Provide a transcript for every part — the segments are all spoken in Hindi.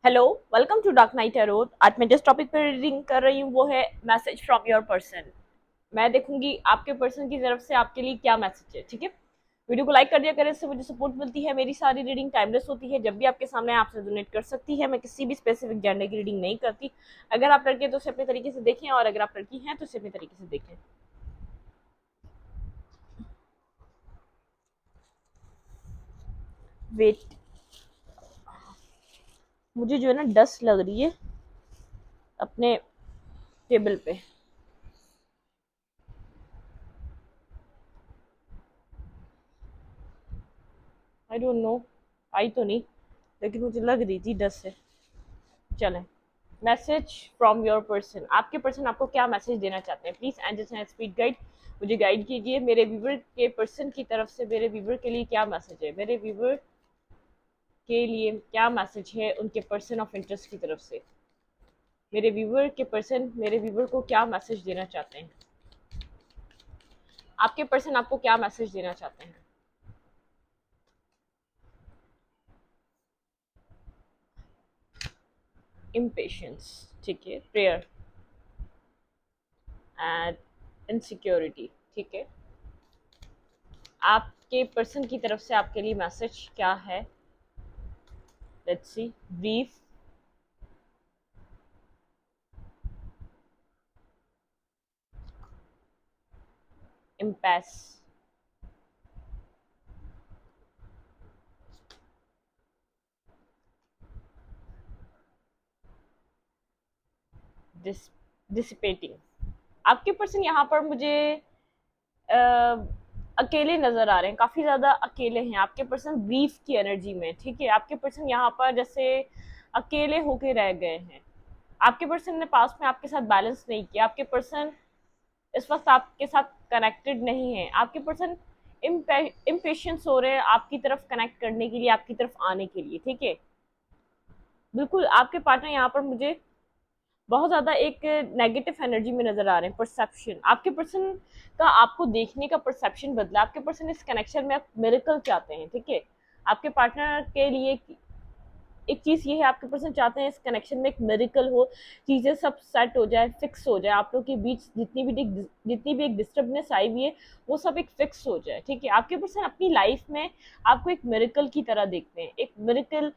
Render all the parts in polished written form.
Hello, welcome to dark night tarot. आज मैं जिस टॉपिक पर रीडिंग कर रही हूँ वो है मैसेज फ्रॉम योर पर्सन। मैं देखूंगी आपके पर्सन की तरफ से आपके लिए क्या मैसेज है। ठीक है, वीडियो को लाइक कर दिया करें, इससे मुझे सपोर्ट मिलती है। मेरी सारी रीडिंग टाइमलेस होती है, जब भी आपके सामने आपसे डोनेट कर सकती है। मैं किसी भी स्पेसिफिक जेंडर की रीडिंग नहीं करती। अगर आप लड़के हैं तो उसे अपने तरीके से देखें, और अगर आप लड़की हैं तो उसे अपने तरीके से देखें। वेट, मुझे जो है ना डस्ट लग रही है अपने टेबल पे। आई डोंट नो, आई तो नहीं, लेकिन मुझे लग रही थी डस्ट से। चलें, मैसेज फ्रॉम योर पर्सन। आपके पर्सन आपको क्या मैसेज देना चाहते हैं? Please angels and speed guide मुझे गाइड कीजिए। मेरे व्यूवर के पर्सन की तरफ से मेरे व्यूवर के लिए क्या मैसेज है? मेरे व्यूवर के लिए क्या मैसेज है उनके पर्सन ऑफ इंटरेस्ट की तरफ से? मेरे व्यूवर के पर्सन मेरे व्यूवर को क्या मैसेज देना चाहते हैं? आपके पर्सन आपको क्या मैसेज देना चाहते हैं? इम्पेशंस, ठीक है। प्रेयर एंड इनसिक्योरिटी, ठीक है। आपके पर्सन की तरफ से आपके लिए मैसेज क्या है? Let's see. Brief, impasse, dissipating. आपके पर्सन यहाँ पर मुझे अ, अकेले नजर आ रहे हैं, काफी ज्यादा अकेले हैं। आपके पर्सन ब्रीफ की एनर्जी में, ठीक है। आपके पर्सन यहाँ पर जैसे अकेले होके रह गए हैं। आपके पर्सन ने पास में आपके साथ बैलेंस नहीं किया। आपके पर्सन इस वक्त आपके साथ कनेक्टेड नहीं है। आपके पर्सन इम्पेशंस हो रहे हैं आपकी तरफ कनेक्ट करने के लिए, आपकी तरफ आने के लिए, ठीक है। बिल्कुल, आपके पार्टनर यहाँ पर मुझे बहुत ज्यादा एक नेगेटिव एनर्जी में नजर आ रहे हैं। परसेप्शन, आपके पर्सन का आपको देखने का परसेप्शन बदला। आपके पर्सन इस कनेक्शन में आप मिरेकल चाहते हैं, ठीक है। आपके पार्टनर के लिए एक चीज ये है, आपके पर्सन चाहते हैं इस कनेक्शन में एक मिरेकल हो, चीजें सब सेट हो जाए, फिक्स हो जाए। आप लोग के बीच जितनी भी एक डिस्टर्बनेस आई हुई है वो सब एक फिक्स हो जाए, ठीक है। आपके पर्सन अपनी लाइफ में आपको एक मिरेकल की तरह देखते हैं, एक मिरेकल।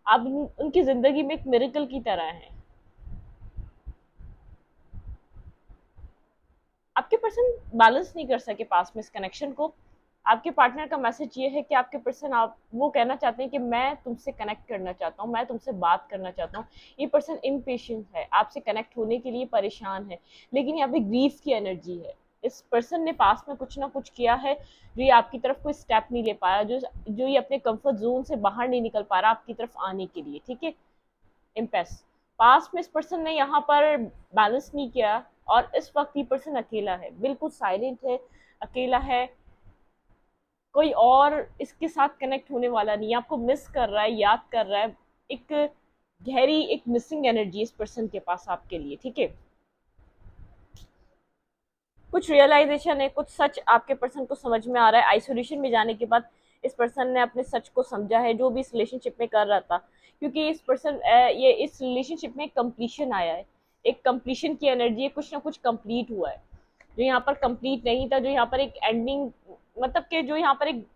आप उनकी जिंदगी में एक मिरेकल की तरह है। आपके पर्सन बैलेंस नहीं कर सके पास में इस कनेक्शन को। आपके पार्टनर का मैसेज ये है कि आपके पर्सन आप वो कहना चाहते हैं कि मैं तुमसे कनेक्ट करना चाहता हूँ, मैं तुमसे बात करना चाहता हूँ। ये पर्सन इम्पेशेंट है, आपसे कनेक्ट होने के लिए परेशान है, लेकिन यहाँ पे ग्रीफ की एनर्जी है। इस पर्सन ने पास में कुछ ना कुछ किया है जो ये आपकी तरफ कोई स्टेप नहीं ले पा रहा, जो ये अपने कंफर्ट जोन से बाहर नहीं निकल पा रहा आपकी तरफ आने के लिए, ठीक है। इम्पेस, पास्ट में इस पर्सन ने यहाँ पर बैलेंस नहीं किया, और इस वक्त ये पर्सन अकेला है, बिल्कुल साइलेंट है, अकेला है। कोई और इसके साथ कनेक्ट होने वाला नहीं है, आपको मिस कर रहा है, याद कर रहा है। एक गहरी एक मिसिंग एनर्जी इस पर्सन के पास आपके लिए, ठीक है। कुछ रियलाइजेशन है, कुछ सच आपके पर्सन को समझ में आ रहा है। आइसोलेशन में जाने के बाद इस पर्सन ने अपने सच को समझा है जो भी इस रिलेशनशिप में कर रहा था। क्योंकि इस पर्सन ये इस रिलेशनशिप में कंप्लीशन आया है, एक कंप्लीशन की एनर्जी है, कुछ ना कुछ कंप्लीट हुआ है जो यहाँ पर कंप्लीट नहीं था, जो यहाँ पर एक एंडिंग, मतलब कि जो यहाँ पर एक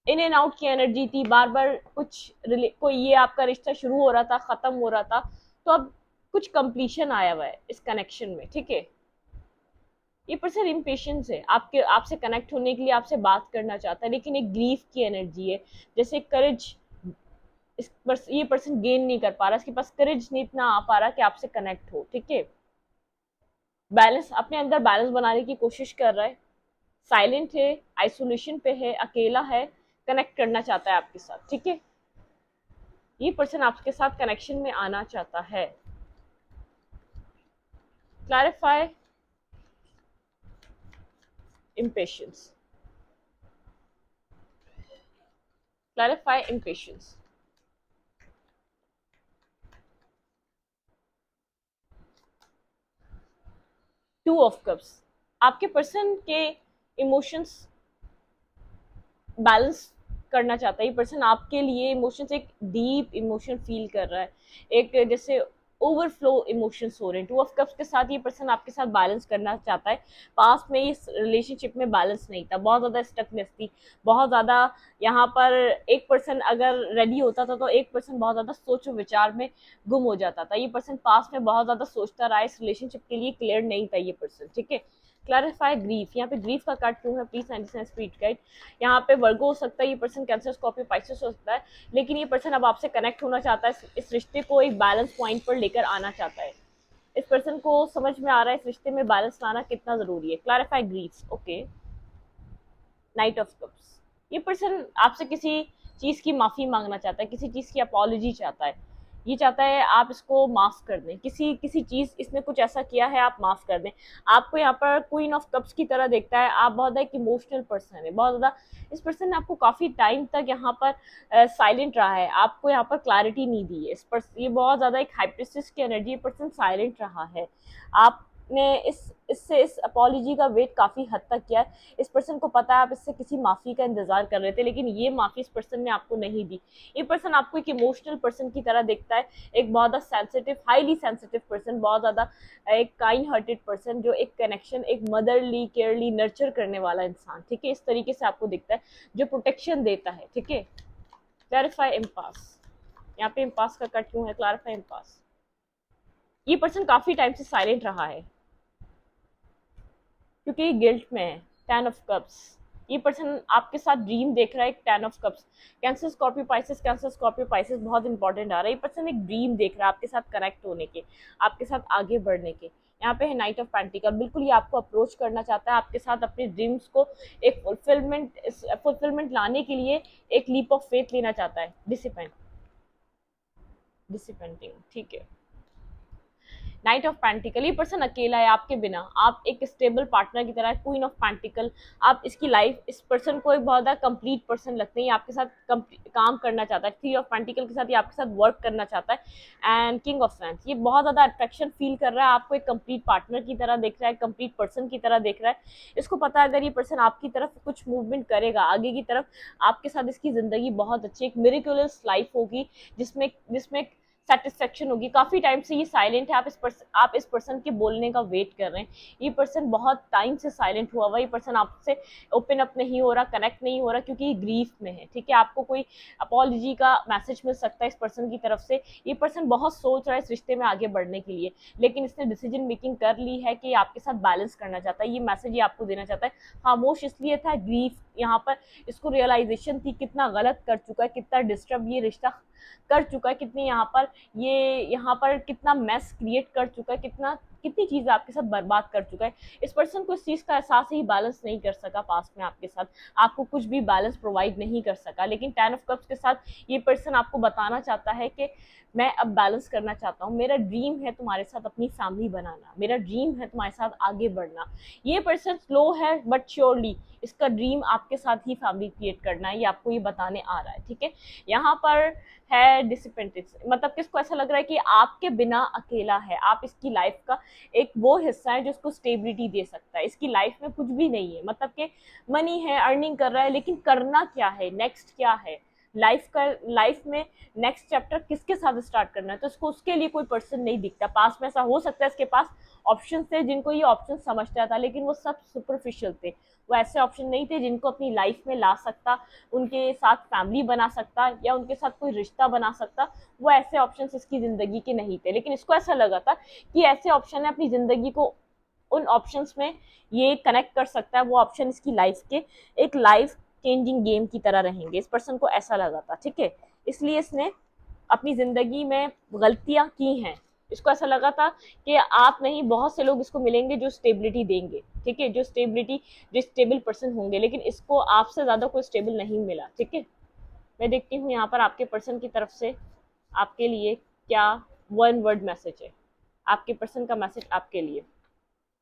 इन एंड आउट की एनर्जी थी। बार बार कोई ये आपका रिश्ता शुरू हो रहा था, खत्म हो रहा था, तो अब कुछ कंप्लीशन आया हुआ है इस कनेक्शन में, ठीक है। ये पर्सन इम्पेशंस है, आपके आपसे कनेक्ट होने के लिए, आपसे बात करना चाहता है, लेकिन एक ग्रीफ की एनर्जी है। जैसे करेज ये पर्सन गेन नहीं कर पा रहा, इसके पास करेज नहीं इतना आ पा रहा कि आपसे कनेक्ट हो, ठीक है। बैलेंस, अपने अंदर बैलेंस बनाने की कोशिश कर रहा है। साइलेंट है, आइसोलेशन पे है, अकेला है, कनेक्ट करना चाहता है आपके साथ, ठीक है। ये पर्सन आपके साथ कनेक्शन में आना चाहता है। Clarify impatience, clarify impatience। To of cups, आपके पर्सन के इमोशंस बैलेंस करना चाहता है। ये पर्सन आपके लिए इमोशंस, एक डीप इमोशन फील कर रहा है, एक जैसे ओवरफ्लो इमोशंस हो रहे हैं। टू ऑफ कप्स के साथ ये पर्सन आपके साथ बैलेंस करना चाहता है। पास्ट में इस रिलेशनशिप में बैलेंस नहीं था, बहुत ज़्यादा स्टकनेस थी, बहुत ज़्यादा यहाँ पर एक पर्सन अगर रेडी होता था तो एक पर्सन बहुत ज़्यादा सोच विचार में गुम हो जाता था। ये पर्सन पास्ट में बहुत ज़्यादा सोचता रहा, इस रिलेशनशिप के लिए क्लियर नहीं था ये पर्सन, ठीक है। क्लैरिफाई ग्रीफ, यहाँ पे ग्रीफ का कार्ड क्यों है, प्लीज अंडरस्टैंड स्पीड गाइड। यहाँ पे वर्गो हो सकता है, ये पर्सन कैंसर, स्कॉर्पियो, पाइसेस हो सकता है, लेकिन ये पर्सन अब आपसे कनेक्ट होना चाहता है, इस रिश्ते को एक बैलेंस पॉइंट पर लेकर आना चाहता है। इस पर्सन को समझ में आ रहा है इस रिश्ते में बैलेंस लाना कितना जरूरी है। Clarify grief, okay. Night of cups, ये पर्सन आपसे किसी चीज की माफी मांगना चाहता है, किसी चीज की अपॉलॉजी चाहता है। ये चाहता है आप इसको माफ कर दें, किसी किसी चीज इसने कुछ ऐसा किया है, आप माफ कर दें। आपको यहाँ पर क्वीन ऑफ कप्स की तरह देखता है, आप बहुत एक इमोशनल पर्सन है, बहुत ज्यादा। इस पर्सन ने आपको काफी टाइम तक यहाँ पर साइलेंट रहा है, आपको यहाँ पर क्लैरिटी नहीं दी है। इस पर ये बहुत ज्यादा एक हाइप्रिस्टिस की एनर्जी, पर्सन साइलेंट रहा है। आपने इस अपॉलॉजी का वेट काफी हद तक किया है। इस पर्सन को पता है आप इससे किसी माफी का इंतजार कर रहे थे, लेकिन ये माफी इस पर्सन ने आपको नहीं दी। ये पर्सन आपको एक इमोशनल पर्सन की तरह देखता है, एक बहुत ज्यादा सेंसिटिव, हाईली सेंसिटिव पर्सन, बहुत ज्यादा एक काइंड हार्टेड पर्सन, जो एक कनेक्शन, एक मदरली, केयरली, नर्चर करने वाला इंसान, ठीक है। इस तरीके से आपको दिखता है, जो प्रोटेक्शन देता है, ठीक है। क्लैरिफाई इम्पास, यहाँ पे इम्पास का कट क्यों है, क्लैरिफाई इम्पास। ये पर्सन काफी टाइम से साइलेंट रहा है क्योंकि गिल्ट में है। 10 ऑफ कप्स, ये पर्सन आपके साथ ड्रीम देख रहा है, एक 10 of cups. Cancer, Scorpio, Pisces, cancer, Scorpio, Pisces बहुत इंपॉर्टेंट आ रहा है। ये पर्सन एक ड्रीम देख रहा है आपके साथ कनेक्ट होने के, आपके साथ आगे बढ़ने के। यहाँ पे है नाइट ऑफ पेंटिकल, बिल्कुल ये आपको अप्रोच करना चाहता है, आपके साथ अपने ड्रीम्स को एक फुलफिलमेंट लाने के लिए एक लीप ऑफ फेथ लेना चाहता है। डिसिपेंटिंग, ठीक है। नाइट ऑफ पेंटिकल, ये पर्सन अकेला है आपके बिना, आप एक स्टेबल पार्टनर की तरह। क्वीन ऑफ पेंटिकल, आप इसकी लाइफ, इस पर्सन को एक बहुत ज़्यादा कंप्लीट पर्सन लगते हैं, ये आपके साथ काम करना चाहता है। थ्री ऑफ पेंटिकल के साथ ये आपके साथ वर्क करना चाहता है। एंड किंग ऑफ फैंस, ये बहुत ज़्यादा अट्रैक्शन फील कर रहा है, आपको एक कंप्लीट पार्टनर की तरह देख रहा है, कंप्लीट पर्सन की तरह देख रहा है। इसको पता है अगर ये पर्सन आपकी तरफ कुछ मूवमेंट करेगा आगे की तरफ, आपके साथ इसकी ज़िंदगी बहुत अच्छी, एक मिरेकुलस लाइफ होगी, जिसमें जिसमें सेटिस्फेक्शन होगी। काफी टाइम से ये साइलेंट है, आप इस पर्सन के बोलने का वेट कर रहे हैं। ये पर्सन बहुत टाइम से साइलेंट हुआ हुआ, ये पर्सन आपसे ओपन अप नहीं हो रहा, कनेक्ट नहीं हो रहा, क्योंकि ये ग्रीफ में है, ठीक है। आपको कोई अपॉलॉजी का मैसेज मिल सकता है इस पर्सन की तरफ से। ये पर्सन बहुत सोच रहा है इस रिश्ते में आगे बढ़ने के लिए, लेकिन इसने डिसीजन मेकिंग कर ली है कि आपके साथ बैलेंस करना चाहता है। ये मैसेज ये आपको देना चाहता है। खामोश इसलिए था, ग्रीफ यहाँ पर इसको रियलाइजेशन थी कितना गलत कर चुका है, कितना डिस्टर्ब ये रिश्ता कर चुका है, कितनी यहाँ पर कितना मैस क्रिएट कर चुका है, कितनी चीज़ें आपके साथ बर्बाद कर चुका है। इस पर्सन को इस चीज़ का एहसास ही बैलेंस नहीं कर सका पास्ट में आपके साथ, आपको कुछ भी बैलेंस प्रोवाइड नहीं कर सका। लेकिन 10 ऑफ कप्स के साथ ये पर्सन आपको बताना चाहता है कि मैं अब बैलेंस करना चाहता हूँ, मेरा ड्रीम है तुम्हारे साथ अपनी फैमिली बनाना, मेरा ड्रीम है तुम्हारे साथ आगे बढ़ना। ये पर्सन स्लो है बट श्योरली इसका ड्रीम आपके साथ ही फैमिली क्रिएट करना है, ये आपको ये बताने आ रहा है, ठीक है। यहाँ पर है डिसिपेंटेड, मतलब किसको ऐसा लग रहा है कि आपके बिना अकेला है, आप इसकी लाइफ का एक वो हिस्सा है जो उसको स्टेबिलिटी दे सकता है। इसकी लाइफ में कुछ भी नहीं है, मतलब कि मनी है, अर्निंग कर रहा है, लेकिन करना क्या है, नेक्स्ट क्या है लाइफ में नेक्स्ट चैप्टर किसके साथ स्टार्ट करना है, तो इसको उसके लिए कोई पर्सन नहीं दिखता। पास में ऐसा हो सकता है इसके पास ऑप्शन थे जिनको ये ऑप्शन समझता था, लेकिन वो सब सुपरफिशियल थे, वो ऐसे ऑप्शन नहीं थे जिनको अपनी लाइफ में ला सकता, उनके साथ फैमिली बना सकता या उनके साथ कोई रिश्ता बना सकता। वो ऐसे ऑप्शन इसकी ज़िंदगी के नहीं थे, लेकिन इसको ऐसा लगा था कि ऐसे ऑप्शन है अपनी ज़िंदगी को उन ऑप्शंस में ये कनेक्ट कर सकता है, वो ऑप्शन इसकी लाइफ के एक लाइफ चेंजिंग गेम की तरह रहेंगे। इस पर्सन को ऐसा लगा था, ठीक है। इसलिए इसने अपनी ज़िंदगी में गलतियां की हैं, इसको ऐसा लगा था कि आप नहीं, बहुत से लोग इसको मिलेंगे जो स्टेबिलिटी देंगे, ठीक है, जो स्टेबल पर्सन होंगे, लेकिन इसको आपसे ज़्यादा कोई स्टेबल नहीं मिला, ठीक है। मैं देखती हूँ यहाँ पर आपके पर्सन की तरफ से आपके लिए क्या वन वर्ड मैसेज है। आपके पर्सन का मैसेज आपके लिए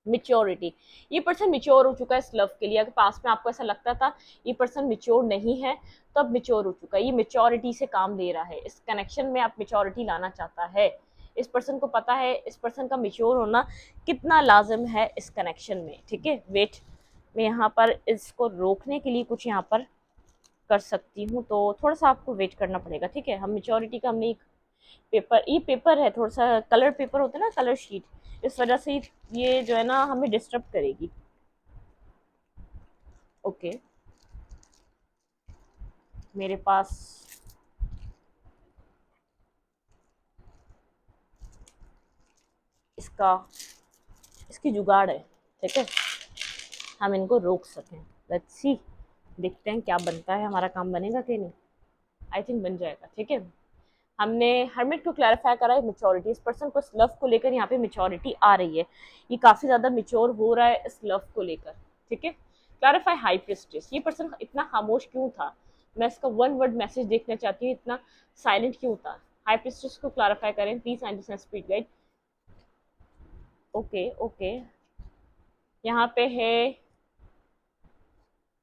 मिच्योरिटी, ये पर्सन मिच्योर हो चुका है इस लव के लिए। अगर पास में आपको ऐसा लगता था ये पर्सन मिच्योर नहीं है, तो अब मिच्योर हो चुका है, ये मिच्योरिटी से काम ले रहा है, इस कनेक्शन में आप मिच्योरिटी लाना चाहता है। इस पर्सन को पता है इस पर्सन का मिच्योर होना कितना लाजिम है इस कनेक्शन में, ठीक है। वेट, मैं यहाँ पर इसको रोकने के लिए कुछ यहाँ पर कर सकती हूँ, तो थोड़ा सा आपको वेट करना पड़ेगा, ठीक है। हम मेच्योरिटी का हमने एक पेपर, ये पेपर है थोड़ा सा कलर पेपर होता है ना, कलर शीट, इस वजह से ये जो है ना हमें डिस्टर्ब करेगी। ओके, मेरे पास इसका इसकी जुगाड़ है, ठीक है, हम इनको रोक सकें। लेट्स सी, देखते हैं क्या बनता है, हमारा काम बनेगा कि नहीं। आई थिंक बन जाएगा, ठीक है। हमने हरमिट को क्लैरिफाई करा है मेच्योरिटी, इस पर्सन को इस लव को लेकर यहाँ पे मेच्योरिटी आ रही है, ये काफ़ी ज़्यादा मेच्योर हो रहा है इस लव को लेकर, ठीक है। क्लैरिफाई हाई प्रिस्टेस, ये पर्सन इतना खामोश क्यों था, मैं इसका वन वर्ड मैसेज देखना चाहती हूँ, इतना साइलेंट क्यों था। हाई प्रिस्टेस को क्लैरिफाई करें please, scientist and speed guide. Okay okay, यहाँ पे है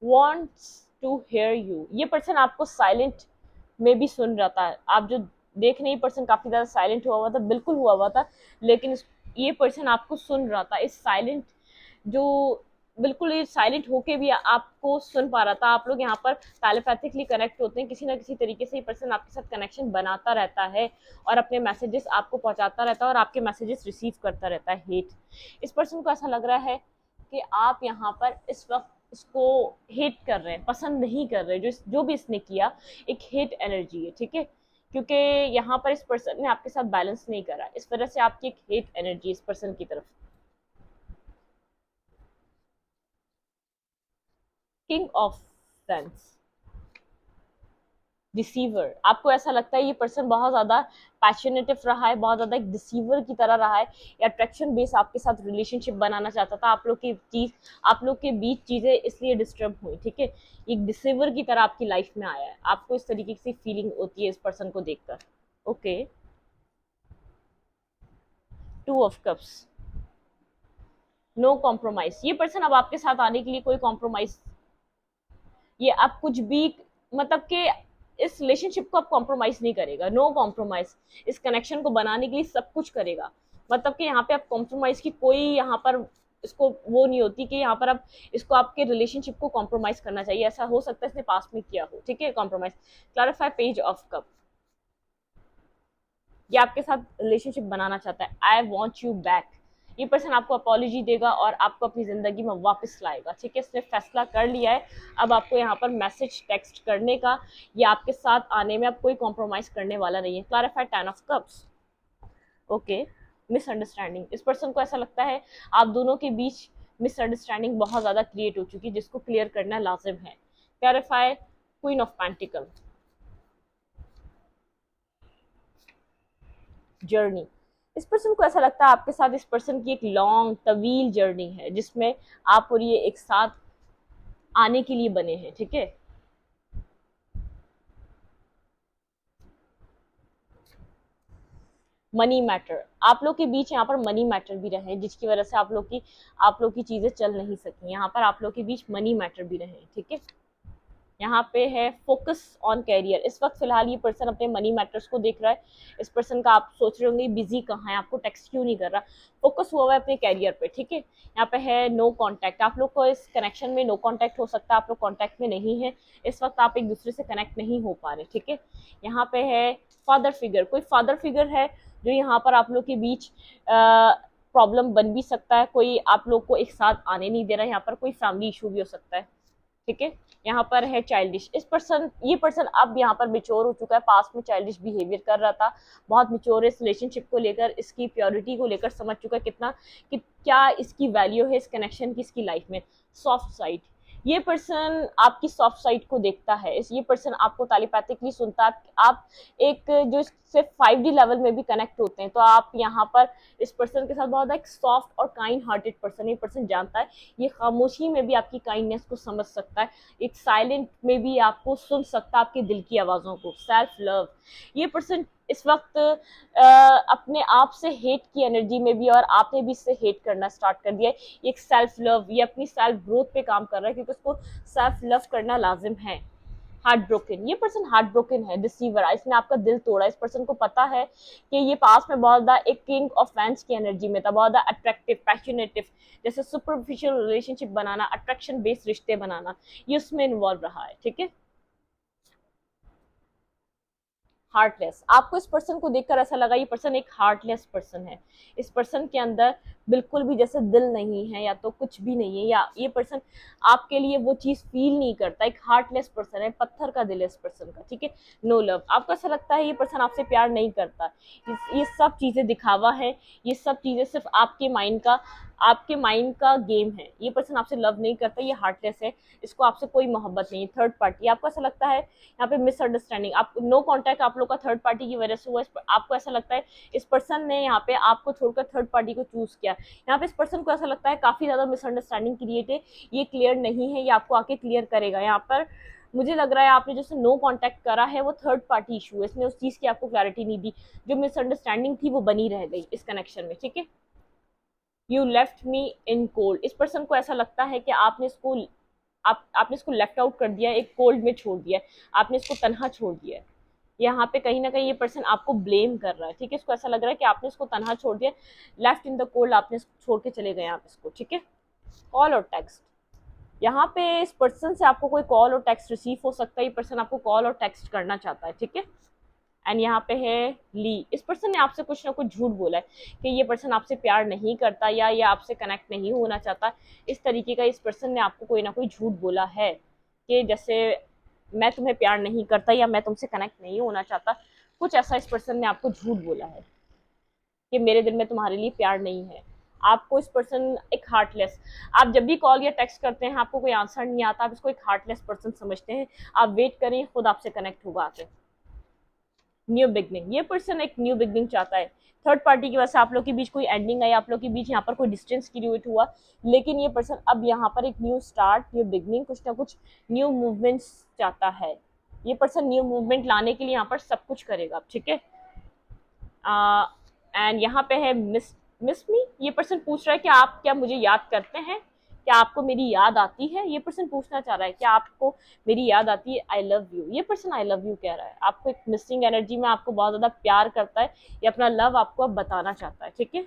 wants to hear you, ये पर्सन आपको साइलेंट में भी सुन रहा था। आप जो देख रहे, पर्सन काफी ज्यादा साइलेंट हुआ हुआ था, बिल्कुल हुआ हुआ था, लेकिन ये पर्सन आपको सुन रहा था। इस साइलेंट जो बिल्कुल ये साइलेंट होके भी आपको सुन पा रहा था। आप लोग यहाँ पर टेलीपैथिकली कनेक्ट होते हैं, किसी ना किसी तरीके से ये पर्सन आपके साथ कनेक्शन बनाता रहता है और अपने मैसेजेस आपको पहुंचाता रहता है और आपके मैसेजेस रिसीव करता रहता है। हेट, इस पर्सन को ऐसा लग रहा है कि आप यहाँ पर इस वक्त इसको हेट कर रहे हैं, पसंद नहीं कर रहे, जो भी इसने किया एक हेट एनर्जी है, ठीक है, क्योंकि यहाँ पर इस पर्सन ने आपके साथ बैलेंस नहीं करा, इस वजह से आपकी एक हेट एनर्जी इस पर्सन की तरफ। किंग ऑफ फ्रेंड्स, डिसीवर, आपको ऐसा लगता है ये पर्सन बहुत ज्यादा पैशनेटिव रहा है, बहुत ज्यादा एक डिसीवर की तरह रहा है, या अट्रैक्शन बेस आपके साथ रिलेशनशिप बनाना चाहता था। आप लोग के बीच चीजें इसलिए डिस्टर्ब हुई, ठीक है, एक डिसीवर की तरह आपकी लाइफ में आया है, आपको इस तरीके की फीलिंग होती है इस पर्सन को देखकर। Okay, two of cups, no compromise, ये पर्सन अब आपके साथ आने के लिए कोई कॉम्प्रोमाइज, ये आप कुछ भी, मतलब कि इस रिलेशनशिप को आप कॉम्प्रोमाइज नहीं करेगा, नो कॉम्प्रोमाइज, इस कनेक्शन को बनाने के लिए सब कुछ करेगा। मतलब कि यहाँ पे आप कॉम्प्रोमाइज की कोई यहाँ पर इसको वो नहीं होती कि यहाँ पर आप इसको आपके रिलेशनशिप को कॉम्प्रोमाइज करना चाहिए, ऐसा हो सकता है इसने पास्ट में किया हो, ठीक है, compromise. Clarify page of cup, ये आपके साथ रिलेशनशिप बनाना चाहता है। आई वॉन्ट यू बैक, ये पर्सन आपको अपॉलॉजी देगा और आपको अपनी जिंदगी में वापस लाएगा, ठीक है, इसने फैसला कर लिया है। अब आपको यहाँ पर मैसेज टेक्स्ट करने का या आपके साथ आने में अब कोई कॉम्प्रोमाइज करने वाला नहीं है। Clarify ten of cups, okay, misunderstanding, इस पर्सन को ऐसा लगता है आप दोनों के बीच मिसअंडरस्टैंडिंग बहुत ज्यादा क्रिएट हो चुकी है, जिसको क्लियर करना लाजिम है। Clarify queen of pentacle, journey, इस पर्सन को ऐसा लगता है आपके साथ इस पर्सन की एक लॉन्ग तवील जर्नी है, जिसमें आप और ये एक साथ आने के लिए बने हैं, ठीक है। मनी मैटर, आप लोग के बीच यहाँ पर मनी मैटर भी रहे, जिसकी वजह से आप लोग की चीजें चल नहीं सकी, यहाँ पर आप लोग के बीच मनी मैटर भी रहे, ठीक है। यहाँ पे है फोकस ऑन कैरियर, इस वक्त फिलहाल ये पर्सन अपने मनी मैटर्स को देख रहा है। इस पर्सन का आप सोच रहे होंगे बिजी कहाँ है, आपको टेक्स्ट क्यों नहीं कर रहा, फोकस हुआ हुआ है अपने कैरियर पे, ठीक है। यहाँ पे है नो कांटेक्ट, आप लोग को इस कनेक्शन में नो कांटेक्ट हो सकता है, आप लोग कांटेक्ट में नहीं है इस वक्त, आप एक दूसरे से कनेक्ट नहीं हो पा रहे, ठीक है। यहाँ पे है फादर फिगर, कोई फादर फिगर है जो यहाँ पर आप लोग के बीच प्रॉब्लम बन भी सकता है, कोई आप लोग को एक साथ आने नहीं दे रहा है, यहाँ पर कोई फैमिली इशू भी हो सकता है, ठीक है। यहाँ पर है चाइल्डिश, ये पर्सन अब यहाँ पर मेच्योर हो चुका है, पास्ट में चाइल्डिश बिहेवियर कर रहा था, बहुत मेच्योर है इस रिलेशनशिप को लेकर, इसकी प्योरिटी को लेकर समझ चुका है कितना कि क्या इसकी वैल्यू है इस कनेक्शन की इसकी लाइफ में। सॉफ्ट साइड, ये पर्सन आपकी सॉफ्ट साइड को देखता है, ये पर्सन आपको टेलीपैथिकली सुनता है, आप एक जो सिर्फ 5D लेवल में भी कनेक्ट होते हैं, तो आप यहाँ पर इस पर्सन के साथ बहुत एक सॉफ्ट और काइंड हार्टेड पर्सन, ये पर्सन जानता है, ये खामोशी में भी आपकी काइंडनेस को समझ सकता है, एक साइलेंट में भी आपको सुन सकता है, आपके दिल की आवाज़ों को। सेल्फ लव, ये पर्सन इस वक्त अपने आप से हेट की एनर्जी में भी, और आपने भी इससे हेट करना स्टार्ट कर दिया है। एक सेल्फ लव, ये अपनी सेल्फ ग्रोथ पे काम कर रहा है, क्योंकि उसको सेल्फ लव करना लाजिम है। हार्ट ब्रोकन, ये पर्सन हार्ट ब्रोकन है, डिसीवर, इसने आपका दिल तोड़ा, इस पर्सन को पता है कि ये पास में बहुत ज्यादा एक किंग ऑफ फैंस की एनर्जी में था, बहुत ज्यादा अट्रैक्टिव, पैशनेटिव, जैसे सुपरफिशियल रिलेशनशिप बनाना, अट्रैक्शन बेस्ड रिश्ते बनाना, ये उसमें इन्वॉल्व रहा है, ठीक है। हार्टलेस। आपको इस पर्सन को देखकर ऐसा लगा ये पर्सन एक हार्टलेस पर्सन है, इस पर्सन के अंदर बिल्कुल भी जैसे दिल नहीं है या तो कुछ भी नहीं है, या ये पर्सन आपके लिए वो चीज फील नहीं करता, एक हार्टलेस पर्सन है, पत्थर का दिल है इस पर्सन का, ठीक है। नो लव, आपको ऐसा लगता है ये पर्सन आपसे प्यार नहीं करता, ये सब चीजें दिखावा है, ये सब चीजें सिर्फ आपके माइंड का गेम है, ये पर्सन आपसे लव नहीं करता, ये हार्टलेस है, इसको आपसे कोई मोहब्बत नहीं है, थर्ड पार्टी। आपको ऐसा लगता है यहाँ पे मिसअंडरस्टैंडिंग, आप नो कांटेक्ट आप लोग का थर्ड पार्टी की वजह से हुआ, आपको ऐसा लगता है इस पर्सन ने यहाँ पे आपको छोड़कर थर्ड पार्टी को चूज किया, यहाँ पे इस पर्सन को ऐसा लगता है काफी ज्यादा मिसअंडरस्टैंडिंग क्रिएट है, ये क्लियर नहीं है, ये आपको आके क्लियर करेगा। यहाँ पर मुझे लग रहा है आपने जैसे नो कांटेक्ट करा है वो थर्ड पार्टी इशू है, इसने उस चीज की आपको क्लैरिटी नहीं दी, जो मिसअंडरस्टैंडिंग थी वो बनी रह गई इस कनेक्शन में, ठीक है। You left me in cold, इस पर्सन को ऐसा लगता है कि आपने इसको लेफ्ट आउट कर दिया, एक कोल्ड में छोड़ दिया, आपने इसको तनहा छोड़ दिया है। यहाँ पे कहीं ना कहीं ये पर्सन आपको ब्लेम कर रहा है, ठीक है, इसको ऐसा लग रहा है कि आपने इसको तनहा छोड़ दिया, लेफ्ट इन द कोल्ड, आपने इसको छोड़ के चले गए आप इसको, ठीक है। कॉल और टेक्स्ट, यहाँ पे इस पर्सन से आपको कोई कॉल और टेक्स्ट रिसीव हो सकता है, ये पर्सन आपको कॉल और टेक्स्ट करना चाहता है, ठीक है। एंड यहाँ पे है ली, इस पर्सन ने आपसे कुछ ना कुछ झूठ बोला है कि ये पर्सन आपसे प्यार नहीं करता या ये आपसे कनेक्ट नहीं होना चाहता, इस तरीके का इस पर्सन ने आपको कोई ना कोई झूठ बोला है कि जैसे मैं तुम्हें प्यार नहीं करता या मैं तुमसे कनेक्ट नहीं होना चाहता, कुछ ऐसा इस पर्सन ने आपको झूठ बोला है कि मेरे दिल में तुम्हारे लिए प्यार नहीं है। आपको इस पर्सन एक हार्टलेस, आप जब भी कॉल या टेक्स्ट करते हैं आपको कोई आंसर नहीं आता, आप इसको एक हार्टलेस पर्सन समझते हैं, आप वेट करें खुद आपसे कनेक्ट होगा आके। न्यू बिगनिंग, ये पर्सन एक न्यू बिगनिंग चाहता है, थर्ड पार्टी की वजह से आप लोग के बीच कोई एंडिंग आई, आप लोग के बीच यहाँ पर कोई डिस्टेंस क्रिएट हुआ, लेकिन ये पर्सन अब यहाँ पर एक न्यू स्टार्ट, न्यू बिगनिंग, कुछ ना कुछ न्यू मूवमेंट्स चाहता है, ये पर्सन न्यू मूवमेंट लाने के लिए यहाँ पर सब कुछ करेगा, ठीक है। एंड यहाँ पे है मिस मी, ये पर्सन पूछ रहा है कि आप क्या मुझे याद करते हैं, क्या आपको मेरी याद आती है, ये पर्सन पूछना चाह रहा है क्या आपको मेरी याद आती है, आई लव यू, ये पर्सन आई लव यू कह रहा है, आपको एक मिसिंग एनर्जी में आपको बहुत ज्यादा प्यार करता है, ये अपना लव आपको अब बताना चाहता है, ठीक है।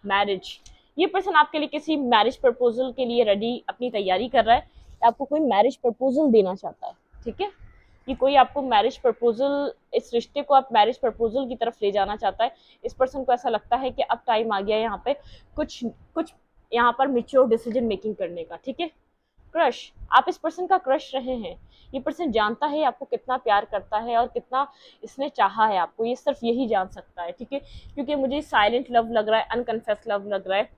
मैरिज, ये पर्सन आपके लिए किसी मैरिज प्रपोजल के लिए रेडी अपनी तैयारी कर रहा है, आपको कोई मैरिज प्रपोजल देना चाहता है, ठीक है, कि कोई आपको मैरिज प्रपोजल, इस रिश्ते को आप मैरिज प्रपोजल की तरफ ले जाना चाहता है, इस पर्सन को ऐसा लगता है कि अब टाइम आ गया है यहाँ पे कुछ कुछ यहाँ पर मेच्योर डिसीजन मेकिंग करने का, ठीक है। क्रश, आप इस पर्सन का क्रश रहे हैं, ये पर्सन जानता है आपको कितना प्यार करता है और कितना इसने चाहा है आपको, ये सिर्फ यही जान सकता है, ठीक है, क्योंकि मुझे साइलेंट लव लग रहा है, अनकन्फेस लव लग रहा है।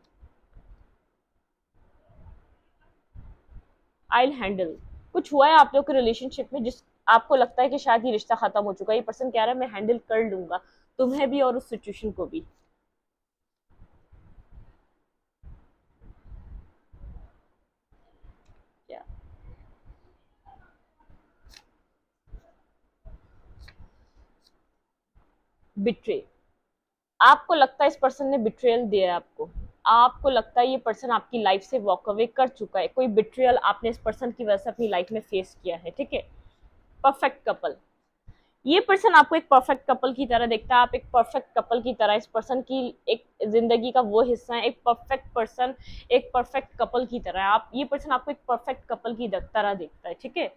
आई हैंडल, कुछ हुआ है आप लोग के रिलेशनशिप में जिस आपको लगता है कि शायद ये रिश्ता खत्म हो चुका है, ये पर्सन कह रहा है मैं हैंडल कर लूंगा तुम्हें भी और उस सिचुएशन को भी। क्या बिट्रे, आपको लगता है इस पर्सन ने बिट्रेयल दिया है आपको, आपको लगता है ये पर्सन आपकी लाइफ से वॉक अवे कर चुका है, कोई बिट्रेयल आपने इस पर्सन की वजह से अपनी लाइफ में फेस किया है, ठीक है। परफेक्ट कपल, ये पर्सन आपको एक परफेक्ट कपल की तरह देखता है, आप एक परफेक्ट कपल की तरह इस पर्सन की एक जिंदगी का वो हिस्सा है, एक परफेक्ट पर्सन, एक परफेक्ट कपल की तरह आप, ये पर्सन आपको एक परफेक्ट कपल की तरह देखता है, ठीक है।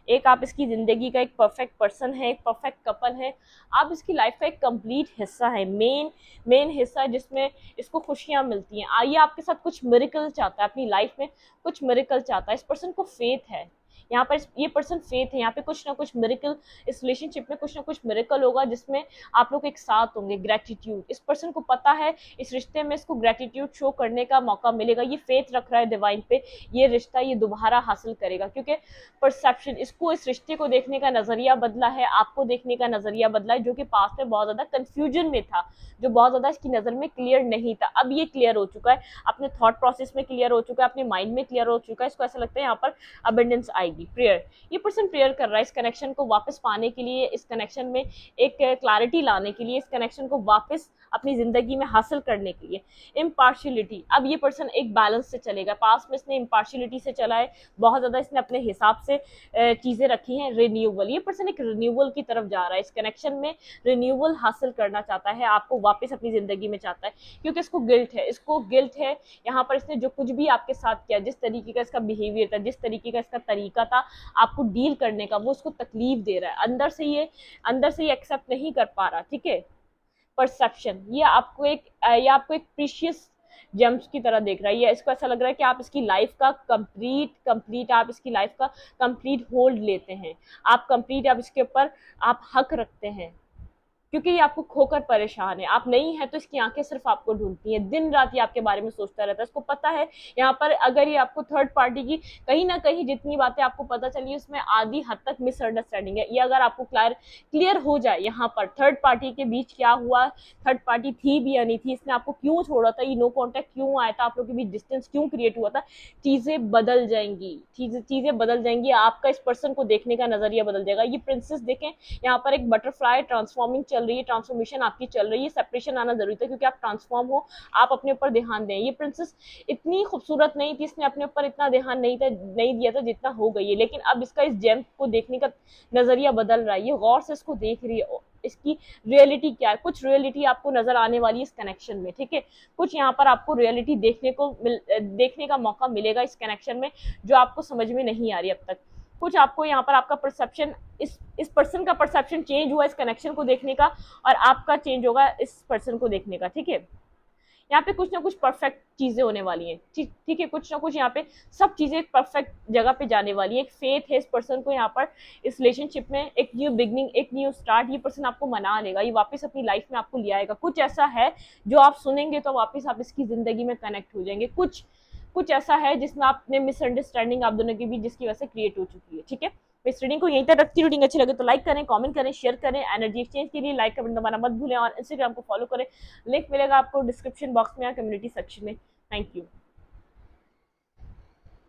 एक आप इसकी जिंदगी का एक परफेक्ट पर्सन है, एक परफेक्ट कपल है, आप इसकी लाइफ का एक कंप्लीट हिस्सा है, मेन हिस्सा है जिसमें इसको खुशियां मिलती हैं। आइए आपके साथ कुछ मिरेकल चाहता है अपनी लाइफ में, कुछ मिरेकल चाहता है, इस पर्सन को फेथ है यहाँ पर, ये पर्सन फेथ है यहाँ पे, कुछ ना कुछ मिरेकल इस रिलेशनशिप में, कुछ ना कुछ मिरेकल होगा जिसमें आप लोग एक साथ होंगे। ग्रेटिट्यूड, इस पर्सन को पता है इस रिश्ते में इसको ग्रेटिट्यूड शो करने का मौका मिलेगा, ये फेथ रख रहा है डिवाइन पे, ये रिश्ता ये दोबारा हासिल करेगा, क्योंकि परसेप्शन, इसको इस रिश्ते को देखने का नजरिया बदला है, आपको देखने का नजरिया बदला है, जो कि पास्ट में बहुत ज्यादा कंफ्यूजन में था, जो बहुत ज्यादा इसकी नजर में क्लियर नहीं था, अब ये क्लियर हो चुका है, अपने थॉट प्रोसेस में क्लियर हो चुका है, अपने माइंड में क्लियर हो चुका है, इसको ऐसा लगता है यहाँ पर अबंडेंस आएगी। प्रेयर, ये पर्सन प्रेयर कर रहा है इस कनेक्शन को वापस पाने के लिए, इस कनेक्शन में एक क्लैरिटी लाने के लिए, इस कनेक्शन को वापस अपनी जिंदगी में हासिल करने के लिए। इम्पार्शियलिटी, अब ये पर्सन एक बैलेंस से चलेगा, पास्ट में इसने इम्पार्शियलिटी से चला है, बहुत ज्यादा इसने अपने हिसाब से चीजें रखी हैं। रिन्यूअल, ये पर्सन एक रिन्यूअल की तरफ जा रहा है, इस कनेक्शन में रिन्यूअल हासिल करना चाहता है, आपको वापस अपनी जिंदगी में चाहता है, क्योंकि इसको गिल्ट है यहाँ पर, इसने जो कुछ भी आपके साथ किया, जिस तरीके का इसका बिहेवियर था, जिस तरीके का इसका तरीका था आपको डील करने का, वो उसको तकलीफ दे रहा है, अंदर से ये एक्सेप्ट नहीं कर पा रहा, ठीक है। परसेप्शन, ये आपको एक प्रीशियस जेम्स की तरह देख रहा है, ये इसको ऐसा लग रहा है कि आप इसकी लाइफ का कंप्लीट आप इसकी लाइफ का कंप्लीट होल्ड लेते हैं, आप कंप्लीट आप इसके ऊपर आप हक रखते हैं, क्योंकि ये आपको खोकर परेशान है। आप नहीं है तो इसकी आंखें सिर्फ आपको ढूंढती हैं, दिन रात ये आपके बारे में सोचता रहता है। इसको पता है यहाँ पर अगर ये आपको थर्ड पार्टी की कहीं ना कहीं जितनी बातें आपको पता चली उसमें आधी हद तक मिसअंडरस्टैंडिंग है, ये अगर आपको क्लियर हो जाए यहाँ पर थर्ड पार्टी के बीच क्या हुआ, थर्ड पार्टी थी भी या नहीं थी, इसने आपको क्यों छोड़ा था, ये नो कॉन्टेक्ट क्यों आया था, आप लोग के बीच डिस्टेंस क्यों क्रिएट हुआ था, चीजें बदल जाएंगी, चीजें बदल जाएंगी, आपका इस पर्सन को देखने का नजरिया बदल जाएगा। ये प्रिंसेस देखें, यहाँ पर एक बटरफ्लाई ट्रांसफॉर्मिंग चल रही है, ट्रांसफॉर्मेशन आपकी चल रही है, सेपरेशन आना जरूरी था क्योंकि आप ट्रांसफॉर्म हो, आप अपने ऊपर ध्यान दें। ये प्रिंसेस इतनी खूबसूरत नहीं थी, इसने अपने ऊपर इतना ध्यान नहीं दिया था जितना हो गई है, लेकिन अब इसका इस जेम को देखने का नजरिया बदल रहा है, ये गौर से इसको देख रही है, इसकी रियलिटी क्या है, कुछ रियलिटी आपको नजर आने वाली है इस कनेक्शन में, ठीक है। कुछ यहाँ पर आपको रियलिटी देखने का मौका मिलेगा इस कनेक्शन में, जो आपको समझ में नहीं आ रही अब तक। कुछ आपको यहाँ पर आपका परसेप्शन, इस पर्सन का परसेप्शन चेंज हुआ इस कनेक्शन को देखने का, और आपका चेंज होगा इस पर्सन को देखने का, ठीक है। यहाँ पे कुछ ना कुछ परफेक्ट चीजें होने वाली हैं, ठीक है, कुछ ना कुछ यहाँ पे सब चीजें एक परफेक्ट जगह पे जाने वाली है। एक फेथ है इस पर्सन को यहाँ पर, इस रिलेशनशिप में एक न्यू बिगनिंग, एक न्यू स्टार्ट, ये पर्सन आपको मना लेगा, ये वापस अपनी लाइफ में आपको ले आएगा। कुछ ऐसा है जो आप सुनेंगे तो वापस आप इसकी जिंदगी में कनेक्ट हो जाएंगे। कुछ ऐसा है जिसमें आपने मिसअंडरस्टैंडिंग आप दोनों के बीच जिसकी वजह से क्रिएट हो चुकी है, ठीक है। मैं इस रीडिंग को यहीं तक रखती हूँ। रीडिंग अच्छी लगे तो लाइक करें, कमेंट करें, शेयर करें। एनर्जी एक्सचेंज के लिए लाइक कमेंट दबाना मत भूलें और इंस्टाग्राम को फॉलो करें, लिंक मिलेगा आपको डिस्क्रिप्शन बॉक्स में या कम्युनिटी सेक्शन में। Thank you.